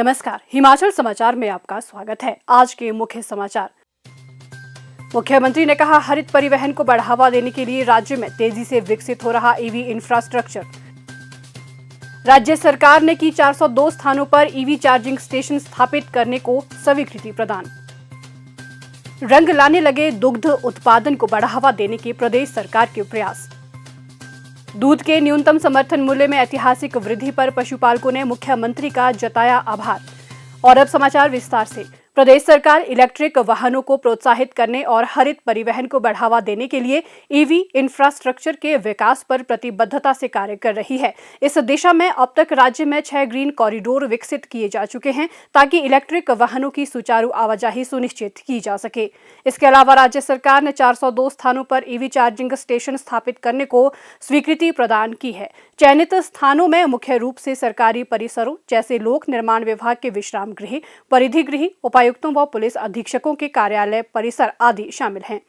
नमस्कार, हिमाचल समाचार में आपका स्वागत है। आज के मुख्य समाचार। मुख्यमंत्री ने कहा, हरित परिवहन को बढ़ावा देने के लिए राज्य में तेजी से विकसित हो रहा ईवी इंफ्रास्ट्रक्चर। राज्य सरकार ने की 402 स्थानों पर ईवी चार्जिंग स्टेशन स्थापित करने को स्वीकृति प्रदान। रंग लाने लगे दुग्ध उत्पादन को बढ़ावा देने के प्रदेश सरकार के प्रयास। दूध के न्यूनतम समर्थन मूल्य में ऐतिहासिक वृद्धि पर पशुपालकों ने मुख्यमंत्री का जताया आभार। और अब समाचार विस्तार से। प्रदेश सरकार इलेक्ट्रिक वाहनों को प्रोत्साहित करने और हरित परिवहन को बढ़ावा देने के लिए ईवी इंफ्रास्ट्रक्चर के विकास पर प्रतिबद्धता से कार्य कर रही है। इस दिशा में अब तक राज्य में 6 ग्रीन कॉरिडोर विकसित किए जा चुके हैं ताकि इलेक्ट्रिक वाहनों की सुचारू आवाजाही सुनिश्चित की जा सके। इसके अलावा राज्य सरकार ने 402 स्थानों पर ईवी चार्जिंग स्टेशन स्थापित करने को स्वीकृति प्रदान की है। चयनित स्थानों में मुख्य रूप से सरकारी परिसरों जैसे लोक निर्माण विभाग के विश्राम गृह, परिधि गृह, उपायुक्तों व पुलिस अधीक्षकों के कार्यालय परिसर आदि शामिल हैं।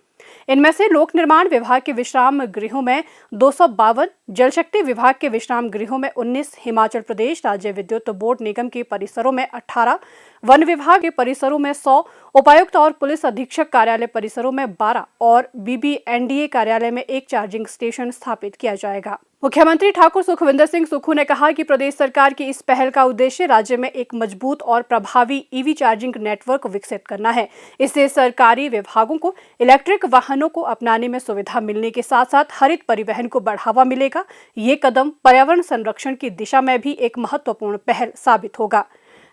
इनमें से लोक निर्माण विभाग के विश्राम गृहों में 252, जल शक्ति विभाग के विश्राम गृहों में 19, हिमाचल प्रदेश राज्य विद्युत बोर्ड निगम के परिसरों में 18, वन विभाग के परिसरों में 100, उपायुक्त और पुलिस अधीक्षक कार्यालय परिसरों में 12 और BBNDA कार्यालय में 1 चार्जिंग स्टेशन स्थापित किया जाएगा। मुख्यमंत्री ठाकुर सुखविंदर सिंह सुक्खू ने कहा कि प्रदेश सरकार की इस पहल का उद्देश्य राज्य में एक मजबूत और प्रभावी ईवी चार्जिंग नेटवर्क विकसित करना है। इससे सरकारी विभागों को इलेक्ट्रिक वाहनों को अपनाने में सुविधा मिलने के साथ साथ हरित परिवहन को बढ़ावा मिलेगा। ये कदम पर्यावरण संरक्षण की दिशा में भी एक महत्वपूर्ण पहल साबित होगा।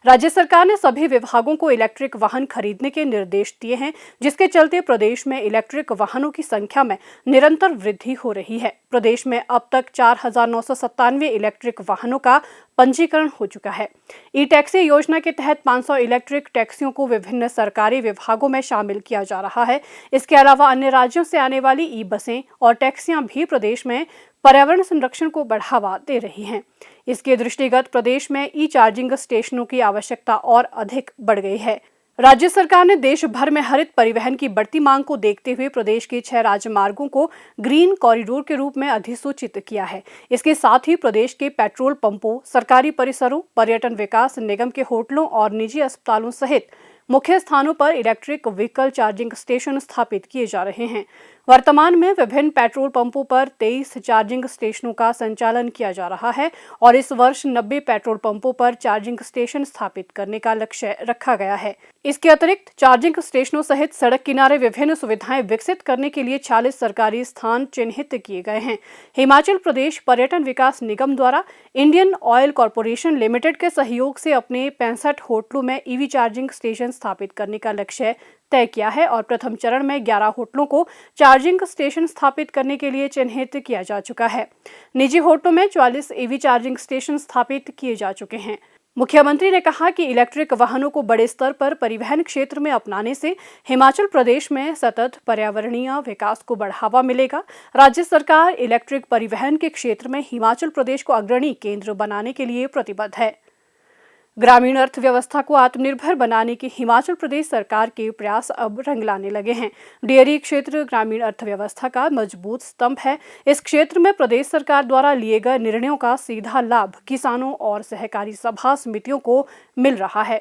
राज्य सरकार ने सभी विभागों को इलेक्ट्रिक वाहन खरीदने के निर्देश दिए हैं, जिसके चलते प्रदेश में इलेक्ट्रिक वाहनों की संख्या में निरंतर वृद्धि हो रही है। प्रदेश में अब तक 4,997 इलेक्ट्रिक वाहनों का पंजीकरण हो चुका है। ई टैक्सी योजना के तहत 500 इलेक्ट्रिक टैक्सियों को विभिन्न सरकारी विभागों में शामिल किया जा रहा है। इसके अलावा अन्य राज्यों से आने वाली ई बसें और टैक्सियां भी प्रदेश में पर्यावरण संरक्षण को बढ़ावा दे रही हैं। इसके दृष्टिगत प्रदेश में ई चार्जिंग स्टेशनों की आवश्यकता और अधिक बढ़ गई है। राज्य सरकार ने देश भर में हरित परिवहन की बढ़ती मांग को देखते हुए प्रदेश के 6 राजमार्गों को ग्रीन कॉरिडोर के रूप में अधिसूचित किया है। इसके साथ ही प्रदेश के पेट्रोल पंपों, सरकारी परिसरों, पर्यटन विकास निगम के होटलों और निजी अस्पतालों सहित मुख्य स्थानों पर इलेक्ट्रिक व्हीकल चार्जिंग स्टेशन स्थापित किए जा रहे हैं। वर्तमान में विभिन्न पेट्रोल पंपों पर 23 चार्जिंग स्टेशनों का संचालन किया जा रहा है और इस वर्ष 90 पेट्रोल पंपों पर चार्जिंग स्टेशन स्थापित करने का लक्ष्य रखा गया है। इसके अतिरिक्त चार्जिंग स्टेशनों सहित सड़क किनारे विभिन्न सुविधाएं विकसित करने के लिए 40 सरकारी स्थान चिन्हित किए गए हैं। हिमाचल प्रदेश पर्यटन विकास निगम द्वारा इंडियन ऑयल कॉर्पोरेशन लिमिटेड के सहयोग से अपने 65 होटलों में ईवी चार्जिंग स्टेशन स्थापित करने का लक्ष्य तय किया है और प्रथम चरण में 11 होटलों को चार्जिंग स्टेशन स्थापित करने के लिए चिन्हित किया जा चुका है। निजी होटलों में 44 ईवी चार्जिंग स्टेशन स्थापित किए जा चुके हैं। मुख्यमंत्री ने कहा कि इलेक्ट्रिक वाहनों को बड़े स्तर पर परिवहन क्षेत्र में अपनाने से हिमाचल प्रदेश में सतत पर्यावरणीय विकास को बढ़ावा मिलेगा। राज्य सरकार इलेक्ट्रिक परिवहन के क्षेत्र में हिमाचल प्रदेश को अग्रणी केंद्र बनाने के लिए प्रतिबद्ध है। ग्रामीण अर्थव्यवस्था को आत्मनिर्भर बनाने के हिमाचल प्रदेश सरकार के प्रयास अब रंग लाने लगे हैं। डेयरी क्षेत्र ग्रामीण अर्थव्यवस्था का मजबूत स्तंभ है। इस क्षेत्र में प्रदेश सरकार द्वारा लिए गए निर्णयों का सीधा लाभ किसानों और सहकारी सभा समितियों को मिल रहा है।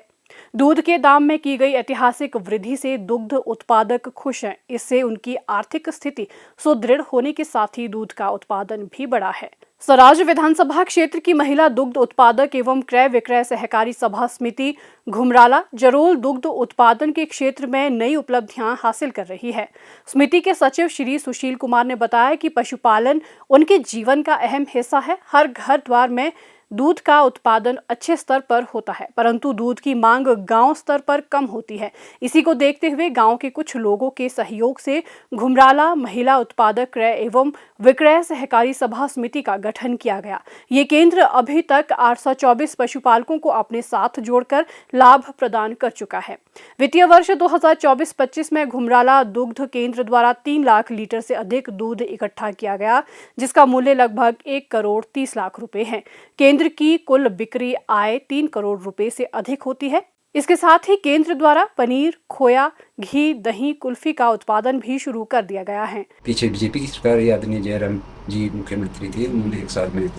दूध के दाम में की गई ऐतिहासिक वृद्धि से दुग्ध उत्पादक खुश हैं। इससे उनकी आर्थिक स्थिति सुदृढ़ होने के साथ ही दूध का उत्पादन भी बढ़ा है। सराज विधानसभा क्षेत्र की महिला दुग्ध उत्पादक एवं क्रय विक्रय सहकारी सभा समिति घुमराला जरोल दुग्ध उत्पादन के क्षेत्र में नई उपलब्धियां हासिल कर रही है। समिति के सचिव श्री सुशील कुमार ने बताया कि पशुपालन उनके जीवन का अहम हिस्सा है। हर घर द्वार में दूध का उत्पादन अच्छे स्तर पर होता है, परंतु दूध की मांग गांव स्तर पर कम होती है। इसी को देखते हुए गांव के कुछ लोगों के सहयोग से घुमराला महिला उत्पादक क्रय एवं विक्रय सहकारी सभा समिति का गठन किया गया। ये केंद्र अभी तक 824 पशुपालकों को अपने साथ जोड़कर लाभ प्रदान कर चुका है। वित्तीय वर्ष 2024-25 में घुमराला दुग्ध केंद्र द्वारा 3 लाख लीटर से अधिक दूध इकट्ठा किया गया, जिसका मूल्य लगभग 1 करोड़ 30 लाख रुपए है। केंद्र की कुल बिक्री आय 3 करोड़ रुपए से अधिक होती है। इसके साथ ही केंद्र द्वारा पनीर, खोया, घी, दही, कुल्फी का उत्पादन भी शुरू कर दिया गया है। पीछे बीजेपी की सरकार आदरणीय जयराम जी मुख्यमंत्री थे, उन्होंने 1 साल में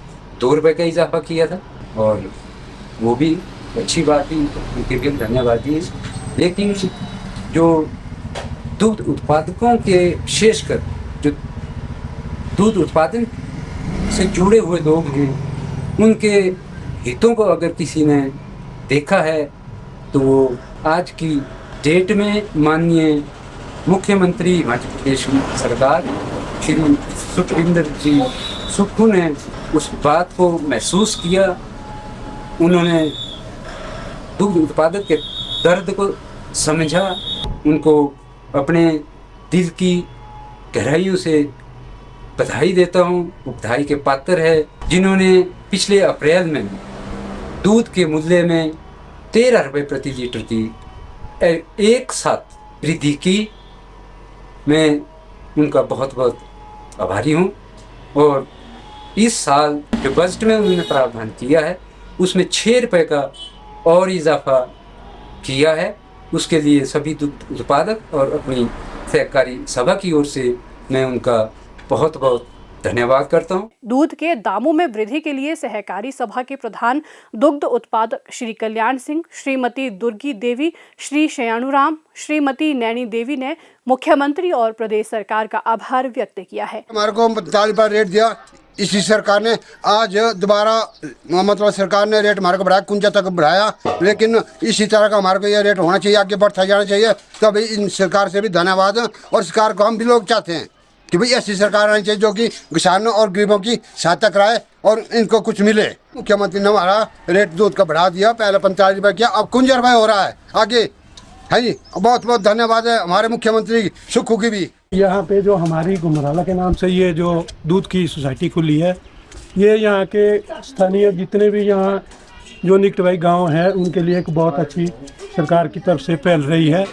2 रुपए का इजाफा किया था और वो भी अच्छी बात थी, उनके लिए धन्यवाद दिए। लेकिन जो दूध उत्पादकों के विशेषकर जो दूध उत्पादन से जुड़े हुए लोग हैं, उनके हितों को अगर किसी ने देखा है तो वो आज की डेट में माननीय मुख्यमंत्री हिमाचल प्रदेश की सरकार श्री सुखविंदर जी सुक्खू ने उस बात को महसूस किया। उन्होंने दूध उत्पादक के दर्द को समझा। उनको अपने दिल की गहराइयों से बधाई देता हूँ। वो बधाई के पात्र है जिन्होंने पिछले अप्रैल में दूध के मूल्य में 13 रुपये प्रति लीटर की एक साथ वृद्धि की। मैं उनका बहुत बहुत आभारी हूँ। और इस साल जो बजट में उन्होंने प्रावधान किया है उसमें 6 रुपये का और इजाफा किया है। उसके लिए सभी दूध उत्पादक और अपनी सहकारी सभा की ओर से मैं उनका बहुत बहुत धन्यवाद करता हूँ। दूध के दामों में वृद्धि के लिए सहकारी सभा के प्रधान दुग्ध उत्पादक श्री कल्याण सिंह, श्रीमती दुर्गी देवी, श्री शयानुराम, श्रीमती नैनी देवी ने मुख्यमंत्री और प्रदेश सरकार का आभार व्यक्त किया है। हमारे को 45 रुपये रेट दिया इसी सरकार ने, आज दोबारा मतलब सरकार ने रेट हमारे को बढ़ाया, 51 तक बढ़ाया। लेकिन इसी तरह का हमारे को ये रेट होना चाहिए, आगे बढ़ता जाना चाहिए। तब इन सरकार से भी धन्यवाद। और सरकार को हम भी लोग चाहते हैं कि भाई ऐसी सरकार आनी चाहिए जो कि किसानों और गरीबों की सहायता कराए और इनको कुछ मिले। मुख्यमंत्री ने हमारा रेट दूध का बढ़ा दिया, पहले 45 रुपये किया, अब 51 रुपये हो रहा है आगे, है जी। बहुत बहुत धन्यवाद है हमारे मुख्यमंत्री सुक्खू की भी। यहाँ पे जो हमारी घुमराला के नाम से ये जो दूध की सोसाइटी खुली है, ये यहाँ के स्थानीय जितने भी यहाँ जो निकटवाई गांव हैं उनके लिए एक बहुत अच्छी सरकार की तरफ से पहल रही है।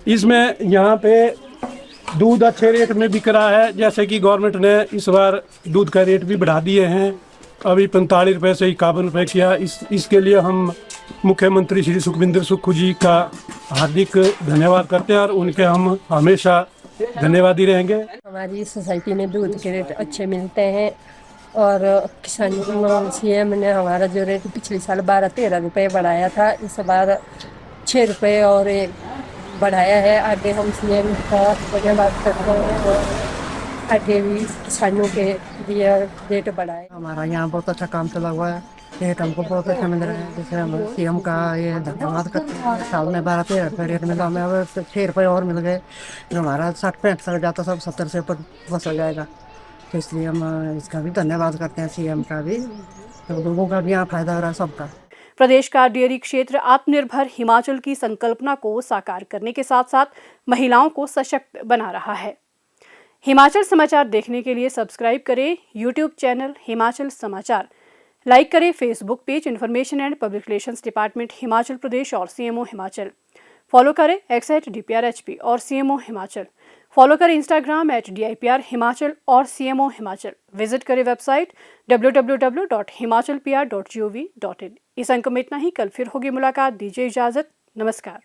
इसमें यहाँ पे दूध अच्छे रेट में बिक रहा है। जैसे कि गवर्नमेंट ने इस बार दूध का रेट भी बढ़ा दिए हैं, अभी 45 रुपये से 51 रुपये किया। इसके लिए हम मुख्यमंत्री श्री सुखविंदर सुक्खू जी का हार्दिक धन्यवाद करते हैं और उनके हम हमेशा धन्यवादी रहेंगे। हमारी सोसाइटी में दूध के रेट अच्छे मिलते हैं और किसानों सीएम ने हमारा जो रेट पिछले साल 12-13 रुपये बढ़ाया था, इस बार 6 रुपये और बढ़ाया है। आगे हम सीएम का धन्यवाद करते हैं और आगे भी किसानों के लिए रेट बढ़ाए। हमारा यहाँ बहुत अच्छा काम चला हुआ है, रेट हमको बहुत अच्छा मिल रहा है। जैसे हम सीएम का ये धन्यवाद करते हैं। साल में 12-13 रुपये रेट मिला, हमें अब 6 रुपये और मिल गए। जो हमारा 60-65 तक जाता सब 70 से ऊपर बस हो जाएगा। तो इसलिए हम इसका भी धन्यवाद करते हैं, सीएम का भी, तो लोगों का भी यहाँ फायदा हो रहा है सबका। प्रदेश का डेयरी क्षेत्र आत्मनिर्भर हिमाचल की संकल्पना को साकार करने के साथ साथ महिलाओं को सशक्त बना रहा है। हिमाचल समाचार देखने के लिए सब्सक्राइब करें यूट्यूब चैनल हिमाचल समाचार, लाइक करें Facebook page information and public relations department Himachal Pradesh और सीएमओ हिमाचल, फॉलो करें @DPRHP और सीएमओ हिमाचल, फॉलो करें इंस्टाग्राम @DIPR हिमाचल और सीएमओ हिमाचल, विजिट करें वेबसाइट www.himachalpr.gov.in। इस अंक में इतना ही। कल फिर होगी मुलाकात, दीजिए इजाजत, नमस्कार।